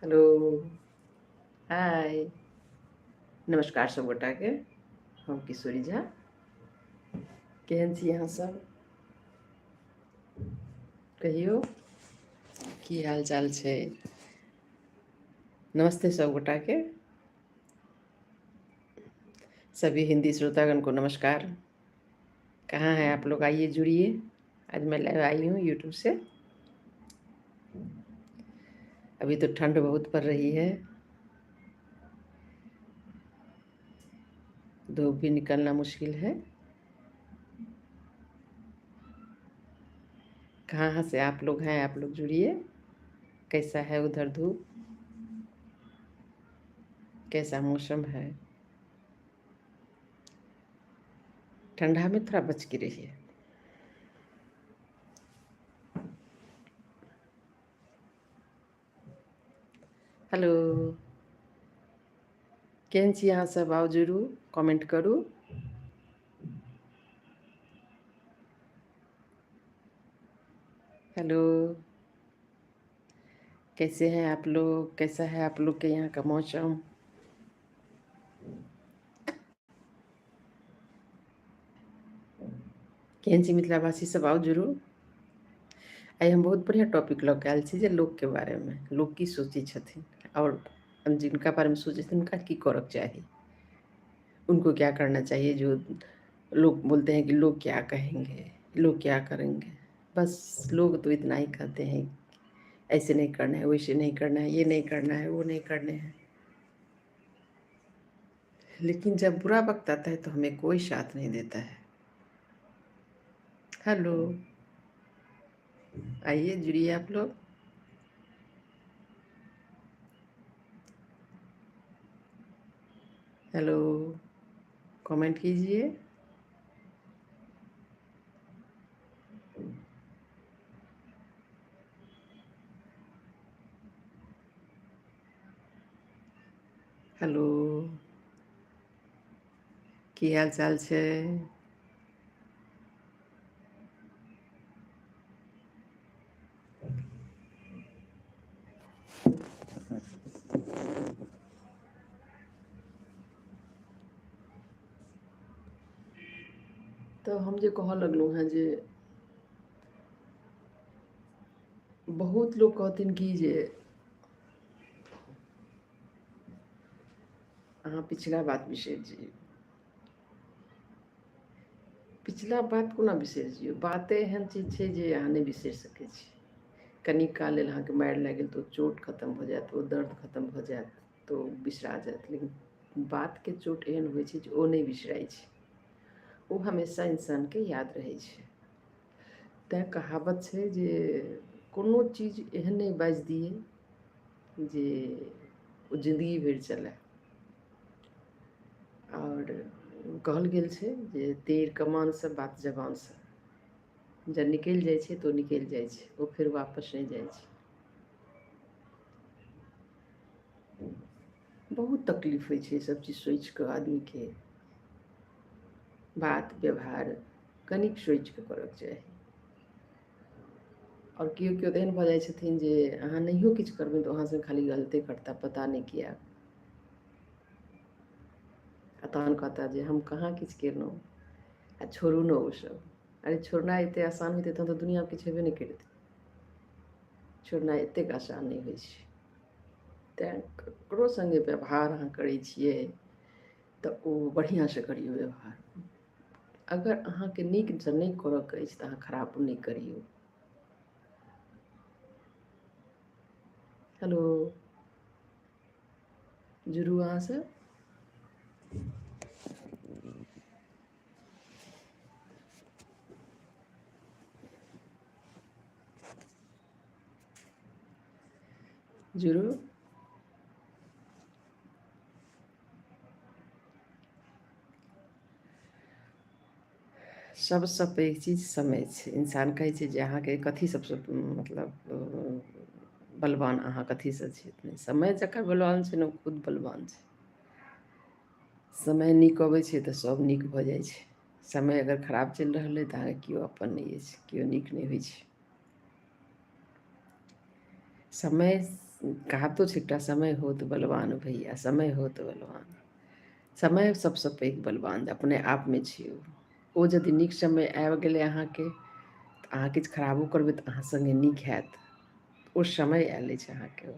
Hello, हाय, नमस्कार सब गोटा के। हम किशोरी झा। केहन छी अहाँ सब? कहियो की हाल चाल छै? नमस्ते सब गोटा के। सभी हिंदी श्रोतागण को नमस्कार। कहाँ हैं आप लोग? आइए जुड़िए। आज मैं लाइव आई हूँ यूट्यूब से। अभी तो ठंड बहुत पड़ रही है, धूप भी निकलना मुश्किल है। कहाँ से आप लोग हैं? आप लोग जुड़िए। कैसा है उधर धूप? कैसा मौसम है? ठंडा में थोड़ा बच के रहिए। हेलो, केहन छी अहाँ सब? आओ जुड़ू, कमेंट करू। हेलो, कैसे हैं आप लोग? कैसा है आप लोग के यहाँ का मौसम? केहन छी मिथिलावासी सब? आओ जरूर। आइ हम बहुत बढ़िया टॉपिक लऽ के आयल छी जे लोकके बारेमे, लोक की सोचै छथिन और जिनका बारेमे सोचै छथिन उनका की करक चाही, उनको क्या करना चाहिए। जो लोग बोलते हैं कि लोग क्या कहेंगे, लोग क्या करेंगे, बस लोग तो इतना ही कहते हैं, ऐसे नहीं करना है, वैसे नहीं करना है, ये नहीं करना है, वो नहीं करने हैं। लेकिन जब बुरा वक्त आता है तो हमें कोई साथ नहीं देता है। हेलो, आइए जुड़िए आप लोग। हेलो, कमेंट कीजिए। हेलो, की हाल चाल छै? तो हम जे कह लगलहुँ हैं जे बहुत लोग कहथिन कि जे अहाँ पिछला बात बिसरि जइयौ। पिछला बात कोना बिसरि जइयौ? बाते एहन चीज छै जे अहाँ नहि बिसरि सकै छी। कनि काल लेल अहाँके मारि लागि गेल तऽ ओ चोट खतम भऽ जायत, ओ दर्द खतम भऽ जायत, तऽ ओ बिसरा जायत। लेकिन बातके चोट एहन होइ छै जे ओ नहि बिसराइ छै, ओ हमेशा इंसानके याद रहै छै। तैँ कहावत छै जे कोनो चीज एहन नहि बाजि दियै जे ओ जिंदगी भरि चलय। और कहल गेल छै जे तीर कमानसँ बात जबानसँ, जब निकलि जाइ छै तऽ ओ निकलि जाइ छै, ओ फेर वापस नहि जाइ छै। बहुत तकलीफ होइ छै सब चीज सोचि कऽ आदमीके। बात व्यवहार कनिक सोचि कऽ करऽके चाही। और केओ केओ तऽ एहन भऽ जाइ छथिन जे अहाँ नहियो किछु करबै तऽ अहाँसँ खाली गलते करता, पता नहीं किया। आ तहन कहता जे हम कहाँ किछु केलहुँ, आ छोड़ू ने ओसब। अरे छोड़नाइ एतेक आसान होइतै तहन तऽ दुनिआँमे किछु हेबे नहि करितै। छोड़नाइ एतेक आसान नहि होइ छै। तैँ ककरो सङ्गे व्यवहार अहाँ करै छियै तऽ ओ बढ़िआँसँ करियौ व्यवहार। अगर अहाँके नीकसँ नहि करऽके अछि तऽ अहाँ खराब नहि करियौ। हेलो, जुड़ू अहाँ सब। जुड़ू। सबसँ पैघ चीज समय छै। इंसान कहै छै जे अहाँके कथी सबसँ मतलब बलवान, अहाँ कथीसँ छी? नहि, समय जकर बलवान छै ने ओ खुद बलवान छै। समय नीक अबै छै तऽ सब नीक भऽ जाइ छै। समय अगर खराब चलि रहल अइ तऽ अहाँके केओ अपन नहि अछि, केओ नीक नहि होइ छै। समय कहा तो छिट्टा समय हो तो बलवान भैया, समय हो तो बलवान। समय सबसे पैघ बलवान अपने आप में छियौ। ओ यदि नीक समय आबि गेलै अहाँके तऽ अहाँ किछु खराबो करबै तऽ अहाँ सङ्गे नीक हैत। ओ समय आयल अछि अहाँके।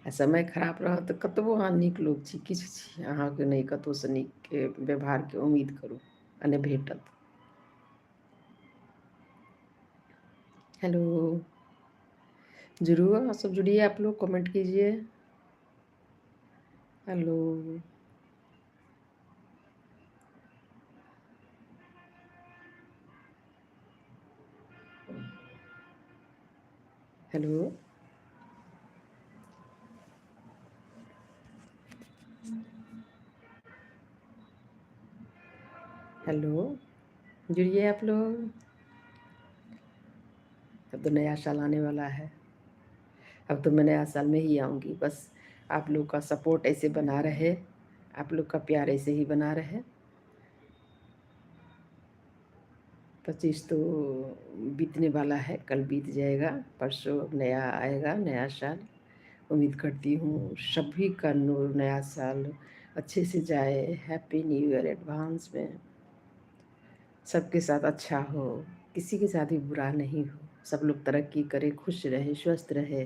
आ समय खराब रहत तऽ कतबो अहाँ नीक लोक छी, किछु छी, अहाँके नहि कतहुसँ नीकके व्यवहारके उम्मीद करू आ नहि भेटत। हेलो, जरूर सब जुड़िए, आप लोग कमेंट कीजिए। हेलो, हेलो, हेलो, जुड़िए आप लोग। अब तो नया साल आने वाला है, अब तो मैं नया साल में ही आऊँगी। बस आप लोग का सपोर्ट ऐसे बना रहे, आप लोग का प्यार ऐसे ही बना रहे। 25 तो बीतने वाला है, कल बीत जाएगा, परसों नया आएगा नया साल। उम्मीद करती हूँ सभी का नया साल अच्छे से जाए। हैप्पी न्यू ईयर एडवांस में। सबके साथ अच्छा हो, किसी के साथ भी बुरा नहीं हो, सब लोग तरक्की करे, खुश रहे, स्वस्थ रहे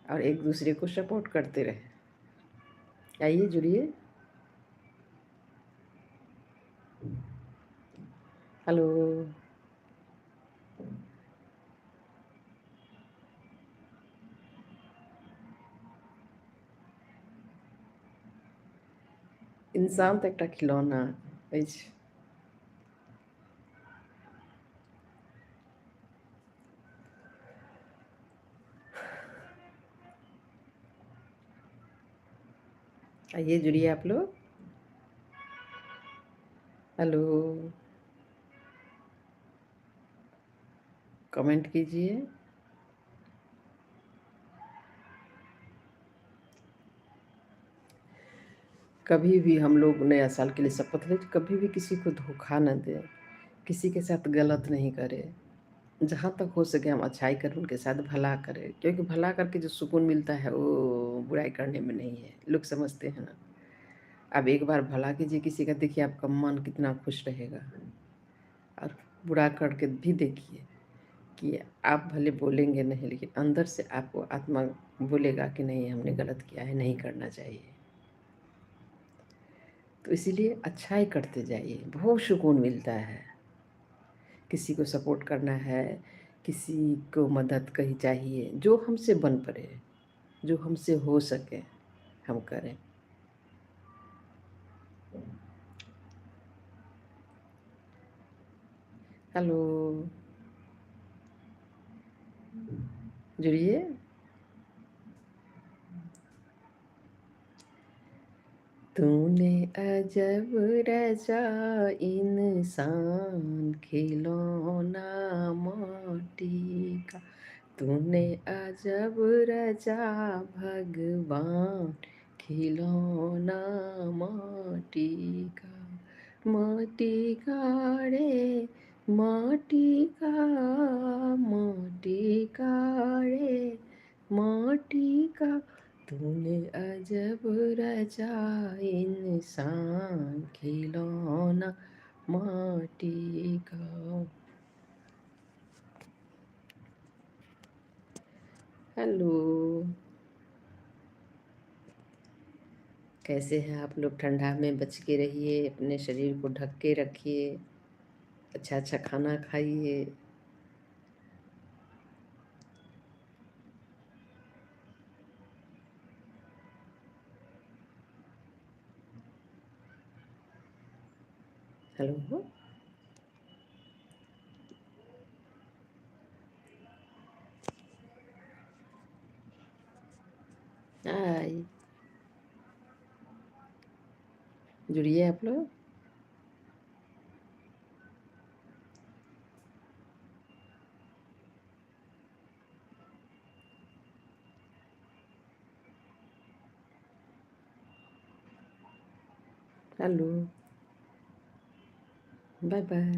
और एक दूसरे को सपोर्ट करते रहे। आइए जुड़िए। हेलो, इंसान तो एक खिलौना अछि। आइए जुड़िए आप लोग। हेलो, कमेंट कीजिए। कभी भी हम लोग नया साल के लिए शपथ लें, कभी भी किसी को धोखा न दें, किसी के साथ गलत नहीं करें। जहाँ तक हो सके हम अच्छाई करें, उनके साथ भला करें, क्योंकि भला करके जो सुकून मिलता है वो बुराई करने में नहीं है, लोग समझते हैं ना। अब एक बार भला कीजिए किसी का, देखिए आपका मन कितना खुश रहेगा। और बुरा करके भी देखिए कि आप भले बोलेंगे नहीं, लेकिन अंदर से आपको आत्मा बोलेगा कि नहीं हमने गलत किया है, नहीं करना चाहिए। तो इसीलिए अच्छाई करते जाइए, बहुत सुकून मिलता है। किसी को सपोर्ट करना है, किसी को मदद कहीं चाहिए, जो हमसे बन पड़े, जो हमसे हो सके हम करें। हेलो, जुड़िए। तूने अजब रचा इंसान खिलौना माटी का, तूने अजब रचा भगवान खिलौना माटी का। माटी का रे, माटी का, माटी का रे, माटी का, तूने अजब रचा इंसान खिलौना माटी का। हेलो, कैसे हैं आप लोग? ठंडा में बच के रहिए, अपने शरीर को ढक के रखिए, अच्छा अच्छा खाना खाइए। हेलो, हाय, जुड़िए आप लोग। हेलो, बाय बाय।